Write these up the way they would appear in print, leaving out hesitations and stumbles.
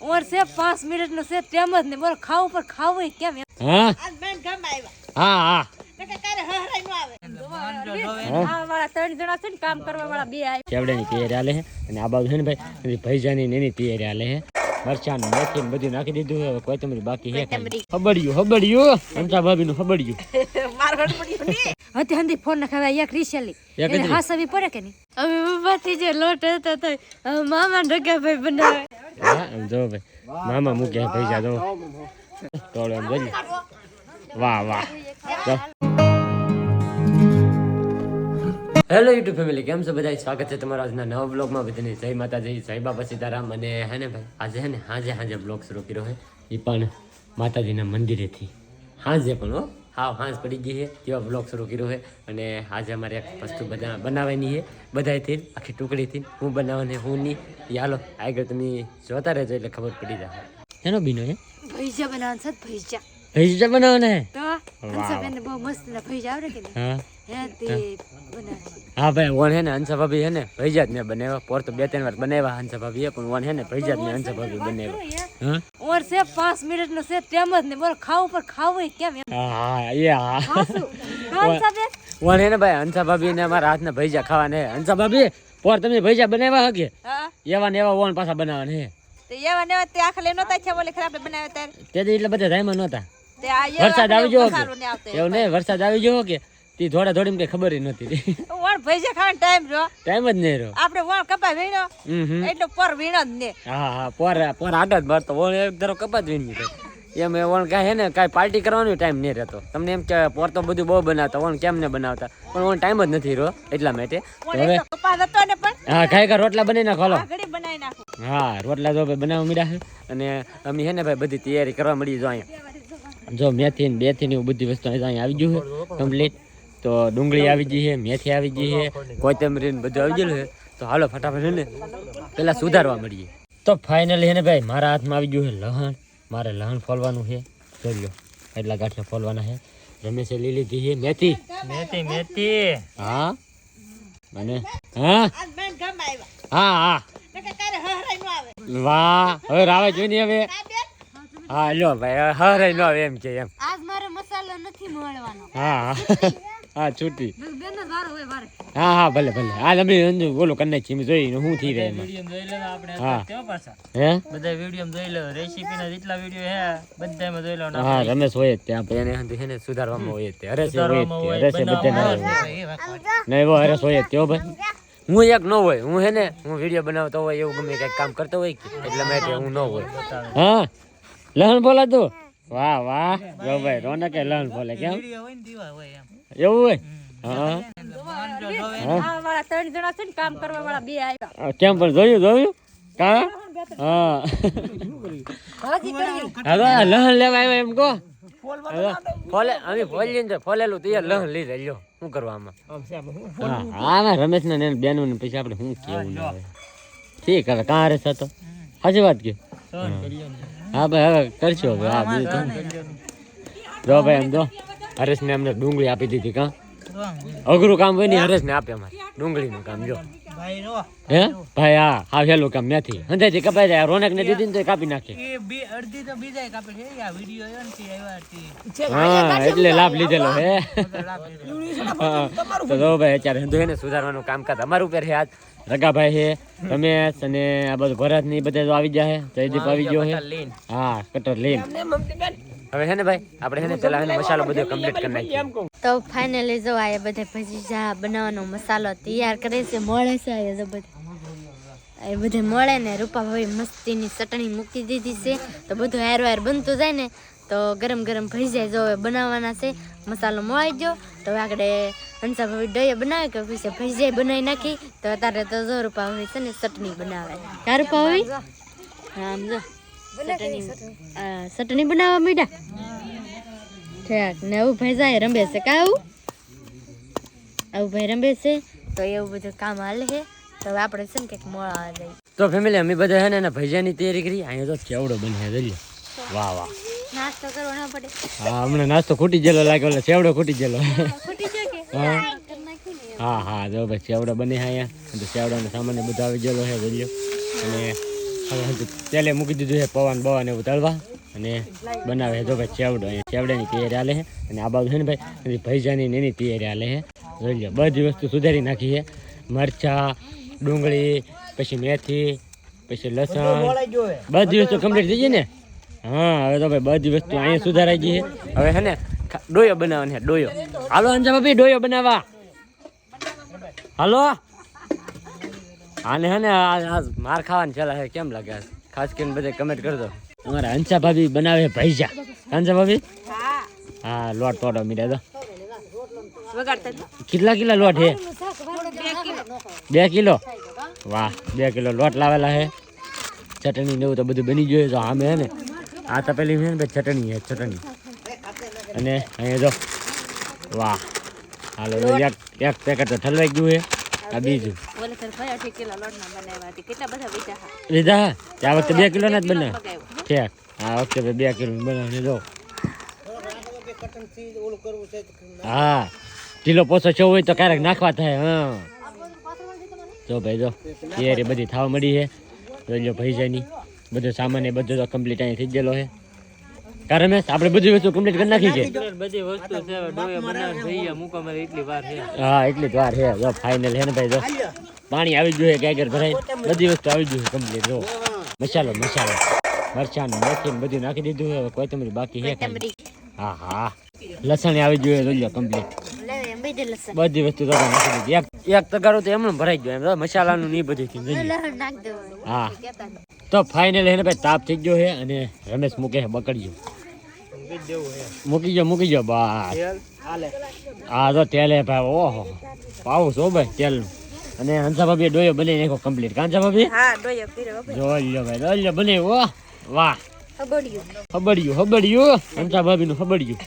और से 5 मिनिट નો છે તેમ જ ને બોલ ખાવું પર ખાવું કેમ હા આજ બેન ગમ આવ્યા હા હા નકે કારે હહરાઈ નો આવે આ વાળા 3 જણા છે ને કામ કરવા વાળા બે આવ્યા ચેવડાની તૈયારી હાલે છે અને આ બાજુ છે ને ભાઈ ભૈજાની ને એની તૈયારી હાલે છે મરચાં મેથી ને બધું નાખી દીધું હવે કોથમરી બાકી છે હબડિયું અંતા ભાભી નું હબડિયું મારગડ પડ્યું ને હતી હંધી ફોન ના ખાવા એક રીસેલી એને હાસવી પડે કે નહીં હવે ઉભાથી જે લોટ હતો તો મામા ડગા ભાઈ બનાવે હા આમ જો ભાઈ મામા મૂકે ભૈજા જો તોડો એમ જોઈ વાહ વાહ હેલો યુટ્યુબ ફેમિલી કેમ છો બધા સ્વાગત છે તમારા આજના નવા બ્લોગમાં બધાની જય માતાજી જય બાબા સીતારામ અને હે ને ભાઈ આજે હે ને હાજે બ્લોગ શરૂ કર્યો છે એ પણ માતાજીના મંદિરેથી હાજે પણ હો હા હાંજ પડી ગઈ છે તેવા બ્લોગ શરૂ કર્યો છે અને આજે અમારે એક વસ્તુ બધા બનાવવાની છે બધાથી આખી ટુકડીથી હું બનાવવાની હું નહીં એ હાલો આગળ તમે જોતા રહેજો એટલે ખબર પડી જાય એનો બીનો હે ભૈજા બનાવવાનું છે ભૈજા ભૈજા બનાવવાના હે તો અંસાબેન બહુ મસ્ત ના ભૈજા આવડે કે નહીં હા હે તે બનાવે હા ભાઈ ઓન હે ને હંસા ભાભી હે ને ભૈજા જ ને બનાવ્યા પોર તો 2-3 વાર બનાવ્યા હંસા ભાભી પણ ઓન હે ને ભૈજા જ ને હંસા ભાભી બનાવ્યા હા ઓર છે 5 મિનિટ નો છે તેમ જ ને બોલ ખાવું પર ખાવું કેમ હા એ હા અંસાબેન ઓન હે ને ભાઈ હંસા ભાભી ને અમારા હાથના ભૈજા ખાવાને હંસા ભાભી પોર તમે ભૈજા બનાવ્યા હકે હા એવા ને એવા ઓન પાછા બનાવવાના હે તે એવા ને તે આખલે નતા છે બોલે ખરાબ બનાવ્યા તાર તે એટલે બધા ધાઈમાં નહોતા તે આ વરસાદ આવી ગયો કે સારું ને આવતે એવું નહીં વરસાદ આવી ગયો કે તી થોડા થોડી કઈ ખબર નહોતી વણ ભૈજા ખાવાનો ટાઈમ જો ટાઈમ જ નહીં રહ્યો આપણે વણ કપા વીણો એટલો પર વીણો જ ને હા હા પોર આગળ જ મારતો ઓણ એક ધારો કપાત વીણી એમ ઓણ કાંઈ હે ને કાંઈ પાર્ટી કરવાનો ટાઈમ નહીં રહેતો તમને એમ કે પોર તો બધું બહુ બનાવતા ઓણ કેમ ને બનાવતા પણ ઓણ ટાઈમ જ નથી રહ્યો એટલા માટે હવે કપા હતો ને પણ હા ખાઈ રોટલા બનાવી નાખો ઘડી બનાવી નાખો હા રોટલા જો ભાઈ બનાવવા મળ્યા છે અને અમે હે ને ભાઈ બધી તૈયારી કરવા મળી જો અહીંયા જો મેથી ને બેથી ને બધી વસ્તુ અહીંયા આવી ગયું છે કમ્પ્લીટ તો ડુંગળી આવી ગઈ છે મેથી આવી ગઈ છે કોથમરી ને બધું આવી ગયેલું છે તો હાલો ફટાફટ ને પેલા સુધારવા મળીએ તો ફાઇનલી હે ને ભાઈ મારા હાથમાં આવી ગયું છે લહણ મારે લહણ ફોલવાનું છે જોઈ લો એટલા ગાંઠિયા ફોલવાના છે રમેશે લઈ લીધી છે મેથી હા અને હા આજ બેન ગમ આવ્યા હા હા નકે કારે હહરાઈ નો આવે વાહ હવે રાવા જોઈને હવે આ બેન હા લ્યો ભાઈ હરે નો એમ કે એમ આજ મારે મસાલો નથી મળવાનો હા હા છૂટી બેન જ વારો હોય વારે હા હા ભલે ભલે આ અમે બોલો કન્ને ચીમ જોઈ હું થઈ રહે એમાં વિડીયો જોઈ લે આપણે હા કેવો પાછા હે બધા વિડીયો જોઈ લે રેસીપી ના જેટલા વિડીયો હે બધામાં જોઈ લો હા રમેશ હોય જ ત્યાં એને હંધી છે ને સુધારવામાં હોય જ તે હરેશ હોય જ તે હરેશ બધા નહીં એવો હરેશ હોય જ તે હો ભાઈ હું એક ન હોય હું હે ને હું વિડીયો બનાવતો હોય એવું ગમે કઈક કામ કરતો હોય કે એટલા માટે હું ન હોય હા લહણ બોલા તું વાહ વાહ જો ભાઈ રોનકે લહણ બોલે કેમ વિડીયો હોય ને દીવા હોય એમ એવું હોય હા આ વાળા 3 જણા છે ને કામ કરવા વાળા બે આવ્યા કેમ પણ જોયું કા હા હાજી કરી હવે લહણ લેવા આવ્યા એમ કહો ફોલે અમે ફોલીને ફોલેલું તો લહણ લઈ લ્યો શું કરવામાં હા રમેશ ને બેન ને પછી આપણે શું કેવું ના હોય ઠીક હવે કાં હરેશ હતો સાચી વાત કે હા ભાઈ હવે કરશો હવે હા બીજું જો ભાઈ એમ જો હરેશ ને અમને ડુંગળી આપી દીધી કાં અઘરું કામ હોય ને હરેશ ને આપે અમારે ડુંગળીનું કામ જો ભાઈ રો હે ભાઈ હા હા હેલું કામ નથી અંદાજે કપાઈ જાય રોનક ને દીધી ને તો કાપી નાખે એ બે અડધી તો બીજાય કાપે છે આ વિડીયો આવ્યો ને તે આવ્યા તે હા એટલે લાભ લીધેલો હે લાભ લીધો. તો જો ભાઈ અત્યારે હંધુ હે ને સુધારવાનું કામકાજ અમારું ઉપર છે આજ રગાભાઈ છે રમેશ અને આ બધું ભરત ને બધા આવી જાય જયદીપ આવી ગયો છે હા કટર લઈને હવે છે ને ભાઈ આપણે છે ને પેલા છે ને મસાલો બધો કમ્પ્લીટ કરી નાખીએ તો ફાઇનલી જો આ બધે ભજીયા બનાવવાનો મસાલો તૈયાર કરે છે મળે છે આ એ બધે મળે ને રૂપા ભાઈ મસ્તીની ચટણી મૂકી દીધી છે તો બધું હાર બનતું જાય ને તો ગરમ ગરમ ભજીયા જો હવે બનાવવાના છે મસાલો મળી ગયો તો આગળ હંસા ભાઈ દહીં બનાવે કે પછી ભજીયા બનાવી નાખી તો અત્યારે તો જો રૂપા ભાઈ છે ને ચટણી બનાવે કા રૂપા ભાઈ હા આમ જો ચટણી બનાવવા મીઠા ઠેક ને આવું ભાઈ જાય રમે છે કા આવું ભાઈ રમે છે તો એવું બધું કામ હાલે છે તો હવે આપણે છે ને કંઈક મળવા જઈએ તો ફેમિલી અમે બધા છે ને ભજીયાની તૈયારી કરી અહીંયા તો કેવડો બને જોઈ લો વાહ વાહ નાસ્તો કરવો ના પડે હા હમણાં નાસ્તો ખૂટી ગયેલો લાગ્યો એટલે સેવડો ખૂટી ગયેલો ખૂટી ગયો કે હા કરી નાખ્યું ને હા હા જો ભાઈ સેવડો બને અહીંયા સેવડાનો સામાન બધો આવી ગયેલો છે જોઈ લો અને હવે તેલે મૂકી દીધું છે પવન બવન એવું તળવા અને બનાવે જો ભાઈ ચેવડો અહીંયા ચેવડાની તૈયારી હાલે છે અને આ બાજુ છે ને ભાઈ ભૈજાની એની તૈયારી હાલે છે જોઈ લો બધી વસ્તુ સુધારી નાખી છે મરચા ડુંગળી પછી મેથી પછી લસણ બધી વસ્તુ કમ્પ્લીટ થઈ ગઈ ને હા હવે તો ભાઈ બધી વસ્તુ અહીંયા સુધારાઈ ગઈ છે હવે છે ને ડોયો બનાવવાનો છે ડોયો હાલો અંજા ભાભી ડોયો બનાવવા હાલો આને હે ને માર ખાવાની ચાલે છે કેમ લાગે ખાસ કરીને બધે કમેન્ટ કરજો અમારા હંસા ભાભી બનાવે ભૈજા હંસા ભાભી હા લોટ તોડો મીરા તો કેટલા કિલો લોટ છે 2 કિલો વાહ 2 કિલો લોટ લાવેલા છે ચટણી ને એવું તો બધું બની ગયું તો આમે હે ને આ તો પેલી છે ને ચટણી છે ચટણી અને અહીંયા જો વાહ હાલો એક પેકેટ તો ઠલવાઈ ગયું છે આ બીજું લીધા આ વખતે 2 કિલો ના જ બનાવે ઠેક આ વખતે 2 કિલો બનાવીને જો હા કિલો પોસો છો હોય તો ક્યારેક નાખવા થાય હા જો ભાઈ જો તૈયારી બધી થવા મળી છે જોઈ લો ભૈજાની બધો સામાન એ બધો તો કમ્પ્લીટ અહીં થઈ ગયેલો છે કારણ મેં આપણે બધી વસ્તુ કમ્પ્લીટ કરી નાખી છે બધી વસ્તુ છે ડોયો બનાવીને ભૈયા મૂકો મારે એટલી વાર છે હા એટલી જ વાર છે જો ફાઇનલ છે ને ભાઈ જો પાણી આવી ગયું છે ગાગર ભરાઈ બધી વસ્તુ આવી ગયું છે કમ્પ્લીટ જો મસાલો મરચાં મેથી બધું નાખી દીધું છે કોથમરી બાકી છે હા હા લસણ આવી ગયું છે જોઈ લો કમ્પ્લીટ બધી વસ્તુ તો નાખી દીધી એક તગારો તો એમનું ભરાઈ ગયો એમ મસાલાનું નહીં બધું હા તો ફાઇનલ એને ભાઈ તાપ થઈ ગયો છે અને રમેશ મૂકે છે બકડ્યું મૂકી ગયો બસ હા તો તેલે ભાઈ ઓહો પાવું છો ભાઈ તેલનું અને હંસા ભાભી ડોયો બની નાખો કમ્પ્લીટ કાંસા ભાભી જોઈ લો ભાઈ બને વાહ હબડ્યું હંસા ભાભી નું હબડ્યું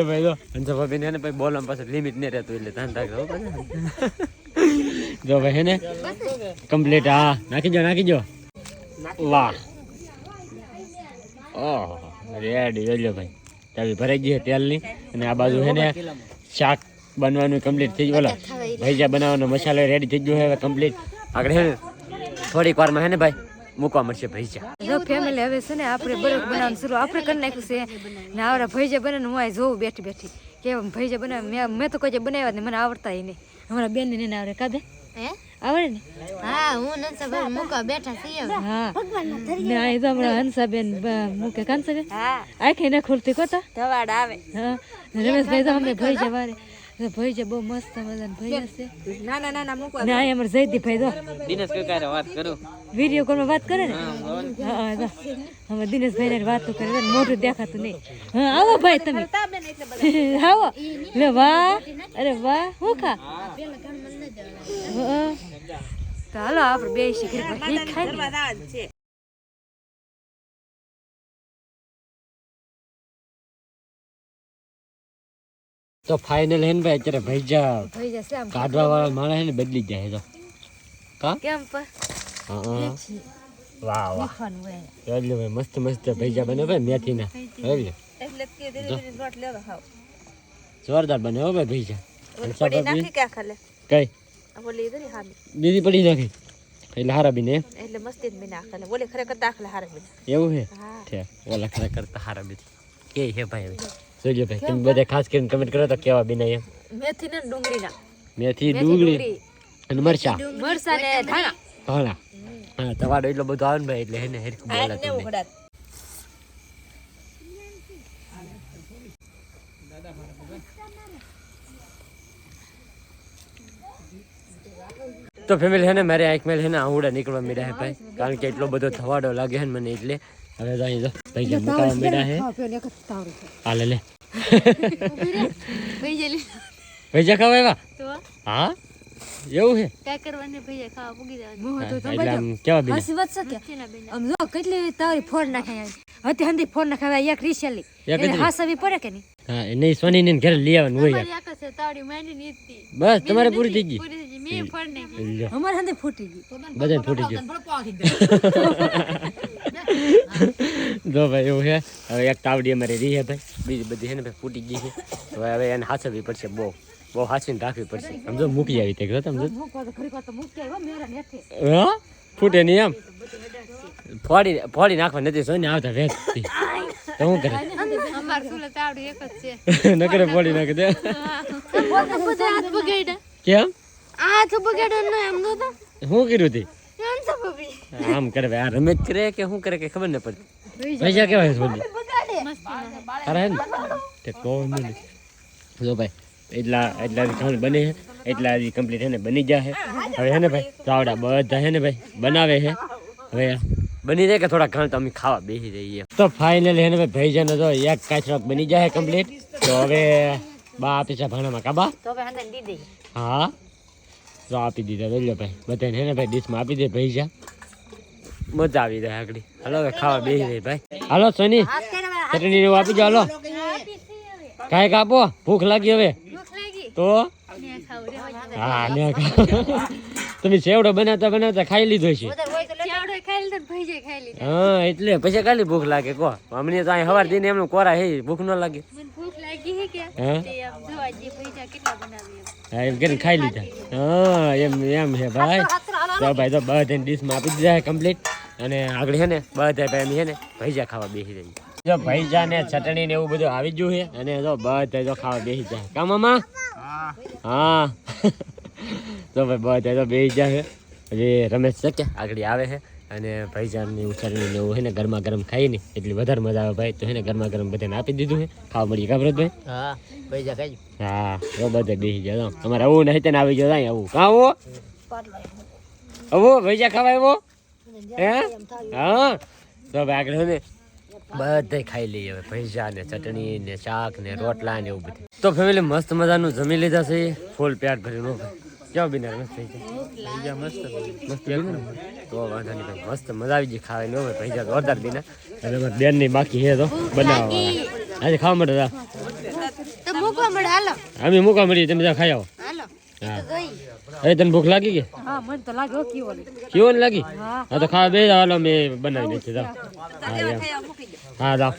ભાઈ જો હંસા ભાભી ને ભાઈ બોલવા પાસે લિમિટ નહીં રહેતું એટલે ધ્યાન રાખજો જો ભાઈ હે ને કમ્પ્લીટ હા નાખી જો વાહ ઓહ રેડી જોઈ લો ભાઈ ચાવી ભરાઈ ગઈ તેલની અને આ બાજુ છે ને શાક બનવાનું કમ્પ્લીટ થઈ ગયું ભૈજા બનાવવાનો મસાલો રેડી થઈ ગયો હવે કમ્પ્લીટ આગળ હે ને થોડીક વારમાં હે ને ભાઈ મૂકવા મળશે ભૈજા જો ફેમિલી હવે છે ને આપણે બરોબર બનાવવાનું શરૂ આપણે કરી નાખ્યું છે ને આવડા ભૈજા બનાવવાનું હું આ જોઉં બેઠી કે ભૈજા બનાવે મેં તો કોઈ બનાવ્યા ને મને આવડતા નહીં અમારા બેન ને આવડે કાદે આવડે ને હા હું નંસાબેન મૂકવા બેઠા છીએ હા ને આ તો હમણાં હંસાબેન મૂકે કાંસાબેન આખી ના ખોલતી કોતા ધવાડ આવે હા રમેશભાઈ તો અમને ભૈજા વારે ભૈજા બહુ મસ્ત મજાના ભૈયા છે નાના મૂકવા ને આ અમારે જયદીપભાઈ તો દિનેશ કાકા વાત કરો વિડીયો કોલમાં વાત કરે ને હા અમે દિનેશભાઈ ને વાતો કરે મોઢું દેખાતું નહીં હા આવો ભાઈ તમે આવો લે વાહ અરે વાહ હું ખા તો હાલો આપણે બે શીખી ખાઈ તો ફાઇનલ હે ને ભાઈ અત્યારે ભૈજા ભૈજા છે આમ કાઢવા વાળા માણસ હે ને બદલી જાય તો કા કેમ પર વાહ વાહ ખાવાનું હોય જોઈ ભાઈ મસ્ત ભૈજા બને ભાઈ મેથી ના જોઈ એટલે કે ધીરે રોટ લેવા ખાવ જોરદાર બને હો ભાઈ ભૈજા પડી નાખી કે ખાલે કઈ બોલી દે હામી બીજી પડી નાખી એટલે હારા બીને એટલે મસ્તી જ બિના ખાલે બોલે ખરેખર દાખલા હારે બિના એવું હે ઠીક ઓલા ખરેખર તો હારા બીજી કે હે ભાઈ જોજો ભાઈ તમે બધા ખાસ કરીને કમેન્ટ કરો તો કેવા બીના એમ મેથી ને ડુંગળી ના મેથી ડુંગળી અને મરચા ને ધાણા હા તમારો એટલો બધો આવે ને ભાઈ એટલે એને હેરકું બોલાતું નહીં. તો ફેમિલી છે ને મારે આંખ મેલ છે ને આવડા નીકળવા મીડા હે ભાઈ કારણ કે એટલો બધો થવાડો લાગે છે ને મને એટલે હવે તો અહીં જો ભાઈ કે મુકાવા મીડા હે હાલે લે ભૈજા ખાવા એવા હા એવું છે કાય કરવાને ભૈયા ખાવા પૂગી જવાનું એટલે આમ કેવા બીના હસી વાત છે આમ જો કેટલી તારી ફોડ નાખાય હતી હંધી ફોડ નાખાય એક રીસેલી એને હાસવી પડે કે નહીં હા એ નહીં સોની ને ઘરે લઈ આવવાનું હોય મારી આંખો છે તાળી માંડી નીતી બસ તમારે પૂરી થઈ ગઈ મેં ફળ નહીં લ્યો અમારે હંધી ફૂટી ગઈ બધા ફૂટી ગયું જો ભાઈ એવું છે હવે એક તાવડી અમારે રહી છે ભાઈ બીજી બધી છે ને ભાઈ ફૂટી ગઈ છે હવે એને હાસવી પડશે બહુ બહુ હાચીને રાખવી પડશે સમજો મૂકી આવી તે સમજો મૂકવા તો ઘડીક વાર તો મૂકી આવ્યો મેરા નેઠે હા ફૂટે નહીં એમ ફોડી નાખવા નથી સોને આવતા વેચતી તો શું કરે અમાર સુલે તાવડી એક જ છે નકરે ફોડી નાખે દે બધા હાથ બગાડ્યા કેમ હાથ બગાડ્યા ન એમ નતો શું કર્યું તે એમ તો બબી આમ કરે ભાઈ આ રમેશ કરે કે શું કરે કે ખબર ન પડતી પૈસા કેવા છે બોલી અરે ને તે કોણ નહીં જો ભાઈ એટલા ખાણ બને છે એટલા કમ્પ્લીટ હે ને બની જાય હવે હે ને ભાઈ ચાવડા બધા હે ને ભાઈ બનાવે છે હવે બની જાય કે થોડા ઘણ તો અમે ખાવા બેસી જઈએ તો ફાઇનલી હે ને ભાઈ ભાઈજાનો જો એક કાચરોક બની જાય કમ્પ્લીટ તો હવે બા આપી છે ભાણામાં કાબા તો હવે અંદર દીધી હા તો આપી દીધા જોઈ ભાઈ બધાને હે ને ભાઈ ડીશમાં આપી દે ભાઈજા મજા આવી જાય આગળ હાલો હવે ખાવા બેસી જાય ભાઈ હાલો સોની ચટણી ને એવું આપી જાઓ હાલો કાંઈક આપો ભૂખ લાગી હવે તો હા ને તમે સેવડો બનાવતા ખાઈ લીધો છે હા એટલે પછી કાલી ભૂખ લાગે કો અમને તો અહીં સવાર દિને એમનું કોરા હે ભૂખ ન લાગે હા એમ કરીને ખાઈ લીધા હા એમ છે ભાઈ તો ભાઈ તો બધાને ડીશમાં આપી દીધા કમ્પ્લીટ અને આગળ છે ને બધા ભાઈ અમે છે ને ભૈજા ખાવા બેસી જઈએ જો ભૈજા ને ચટણી ને એવું બધું આવી ગયું છે અને જો બધા જો ખાવા બેસી જાય કા મામા હા તો ભાઈ બધા તો બેસી જાય હજી રમેશ છે કે આગળ આવે છે અને ભૈજાની ચટણી ને એવું છે ને ગરમા ગરમ ખાઈ ને એટલી વધારે મજા આવે ભાઈ તો છે ને ગરમા ગરમ બધાને આપી દીધું છે ખાવા મળીએ ખબર ભાઈ હા પૈસા ખાઈ હા તો બધા બેસી જાય અમારે આવું નહીં તેને આવી જાય આવું કાં આવો આવો ભૈજા ખાવા આવો હે હા તો ભાઈ આગળ છે ને બધા ખાઈ લઈએ હવે ભૈજા ને ચટણી ને શાક ને રોટલા ને એવું બધું તો ફેમિલી મસ્ત મજાનું જમી લીધા છે ફૂલ પેટ ભરીને કેવો બિનાર મસ્ત થઈ જાય મસ્ત તો વાંધો નહીં ભાઈ મસ્ત મજા આવી ગઈ ખાવાની હોય ભૈજા જોરદાર બિના અને અમારે બેન ની બાકી છે તો બનાવવા આજે ખાવા માટે તો મૂકવા મળે હાલો અમે મૂકવા મળીએ તમે ત્યાં ખાઈ આવો હાલો હા હવે તને ભૂખ લાગી કે હા મને તો લાગે હો કેવો ને લાગી હા તો ખાવા બે હાલો મેં બનાવી નાખી જાઓ હા જાઓ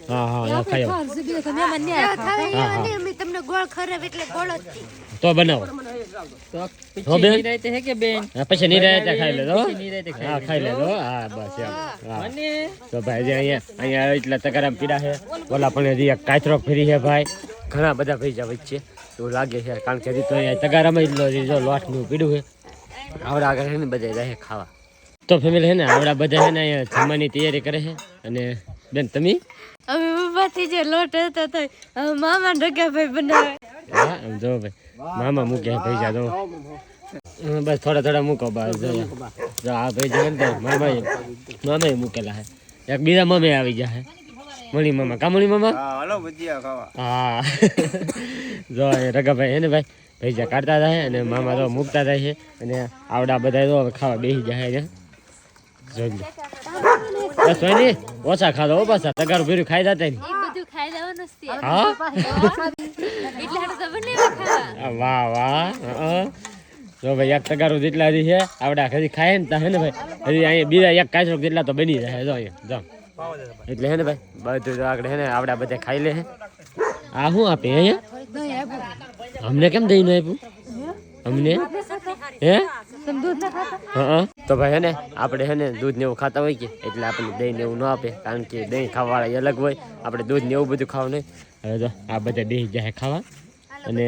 હા ખાઈ આવો અમે તમને ગોળ ખરાબ એટલે ગોળ જ તો બનાવો તો બેન હે કે બેન પછી નિરાયતે ખાઈ લેજો હા ખાઈ લેજો હા બસ એમ હા તો ભાઈ જે અહીંયા એટલા તકારામ પીડા છે ઓલા પણ હજી એક કાચરો ફરી છે ભાઈ ઘણા બધા ભૈજા વચ્ચે એવું લાગે છે કારણ કે હજી તો અહીંયા તગારામાં એટલો જો લોટનું પીડું છે આવડા આગળ છે ને બધા જાય ખાવા તો ફેમિલી છે ને આવડા બધા છે ને અહીંયા જમવાની તૈયારી કરે છે અને બેન તમે અમે બાબાથી જે લોટ હતો તો મામા ઢગાભાઈ બનાવે હા આમ જો ભાઈ મામા મૂકે ભૈજા જો બસ થોડા થોડા મૂકો બસ જો આ ભૈજા ને મામા મૂકેલા છે એક બીજા મામે આવી જાય મણી મામા કા મણી મામા હા જો રગાભાઈ હે ને ભાઈ ભૈજા કાઢતા થાય અને મામા તો મૂકતા થાય છે અને આવડા બધા તો ખાવા બેસી જાય જોઈ લો બસ ભાઈ ઓછા ખાધો પાછા તગારું ભેરું ખાઈ જતા ને બધું ખાઈ લેવાનું છે હા એટલે તો બનાવ્યા ખાવા વાહ વાહ જો ભાઈ એક તગારું જેટલા હજી છે આવડા હજી ખાય ને તા હે ને ભાઈ હજી અહીંયા બીજા એક કાચરો જેટલા તો બની જાય જો અહીંયા જો એટલે હે ને ભાઈ બધું તો આગળ હે ને આવડા બધા ખાઈ લે આ શું આપે અહીંયા અમને કેમ દહીં ન આપ્યું અમને હે હા તો ભાઈ હે ને આપણે હે ને દૂધ ને એવું ખાતા હોય કે એટલે આપણને દહીં ને એવું ન આપે કારણ કે દહીં ખાવાવાળા અલગ હોય આપણે દૂધ ને એવું બધું ખાવું નહીં હવે તો આ બધા બેસી જાય ખાવા અને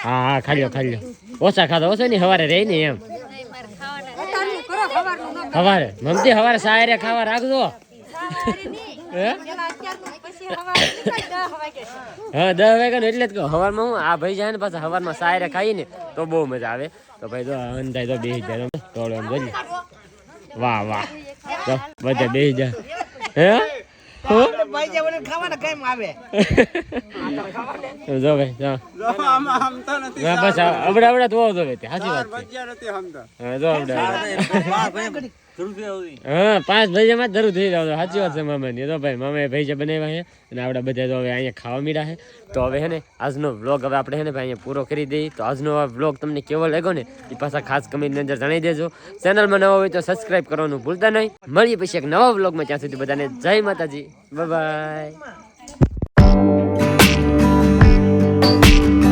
હા હા ખાઈ લો ઓછા ખાતા ઓછા નહીં સવારે રહી ને એમ સવારે મમતી સવારે સાયરે ખાવા રાખજો હા 10 વાગ્યા એટલે જ કહું સવારમાં હું આ ભાઈ જાય ને પાછા સવારમાં સાયરે ખાઈ ને તો બહુ મજા આવે તો ભાઈ તો અંધાય તો બેસી જાય તોડો એમ જોઈ વાહ વાહ તો બધા બેસી જાય હે જો ભાઈ બસ અબડા તો આવતો સાચી વાત હા જો અબડા હા 5 ભૈજામાં જરૂર થઈ જાવ સાચી વાત છે મામાની તો ભાઈ મામાએ ભૈજા બનાવ્યા છે અને આપણા બધા તો હવે અહીંયા ખાવા મીડા છે તો હવે હે ને આજનો વ્લોગ હવે આપણે હે ને ભાઈ અહીંયા પૂરો કરી દઈએ તો આજનો આ વ્લોગ તમને કેવો લાગ્યો ને એ પાછા ખાસ કમેન્ટની અંદર જણાવી દેજો ચેનલમાં નવા હોય તો સબસ્ક્રાઈબ કરવાનું ભૂલતા નહીં મળીએ પછી એક નવા વ્લોગમાં ત્યાં સુધી બધાને જય માતાજી બાય બાય